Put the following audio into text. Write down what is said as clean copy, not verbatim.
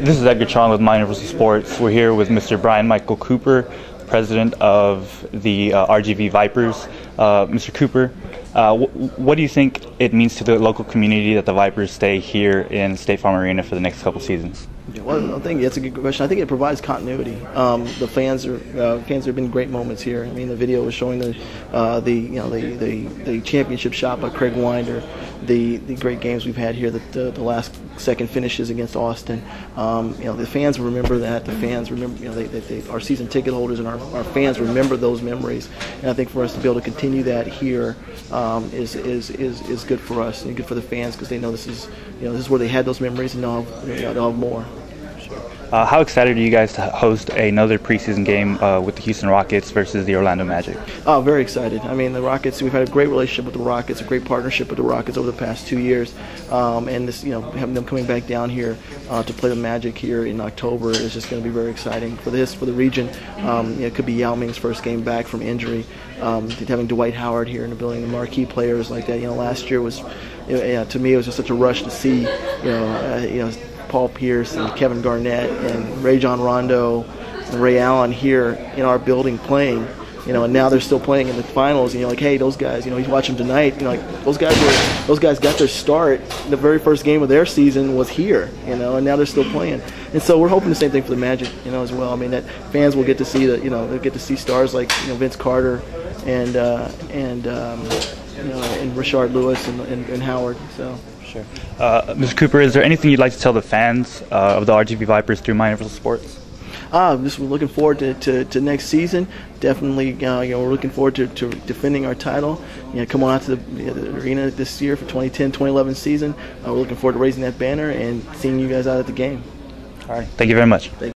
This is Edgar Chong with My Universal Sports. We're here with Mr. Brian Michael Cooper, president of the RGV Vipers. Mr. Cooper, what do you think it means to the local community that the Vipers stay here in State Farm Arena for the next couple seasons? Well, I think that's a good question. I think it provides continuity. The fans have been great moments here. I mean, the video was showing the championship shot by Craig Winder, the great games we've had here, the last second finishes against Austin. The fans remember that. The fans remember, our season ticket holders and our fans remember those memories. And I think for us to be able to continue that here is good for us and good for the fans, because they know this is where they had those memories, and they'll have more. How excited are you guys to host another preseason game with the Houston Rockets versus the Orlando Magic? Oh, very excited. I mean, the Rockets, we've had a great relationship with the Rockets, a great partnership with the Rockets over the past 2 years. And this, having them coming back down here to play the Magic here in October is just going to be very exciting for the region. It could be Yao Ming's first game back from injury. Having Dwight Howard here in the building, the marquee players like that. Last year was, to me, it was just such a rush to see, Paul Pierce and Kevin Garnett and Rajon Rondo and Ray Allen here in our building playing, and now they're still playing in the finals. And you're like, hey, those guys, you watch them tonight. Those guys got their start. The very first game of their season was here, and now they're still playing. And so we're hoping the same thing for the Magic, as well. I mean, that fans will get to see they'll get to see stars like Vince Carter and Rashard Lewis and Howard. So. Sure. Mr. Cooper, is there anything you'd like to tell the fans of the RGV Vipers through My Universal Sports? Just we're looking forward to next season. Definitely, we're looking forward to defending our title. Come on out to the arena this year for 2010-2011 season. We're looking forward to raising that banner and seeing you guys out at the game. All right. Thank you very much.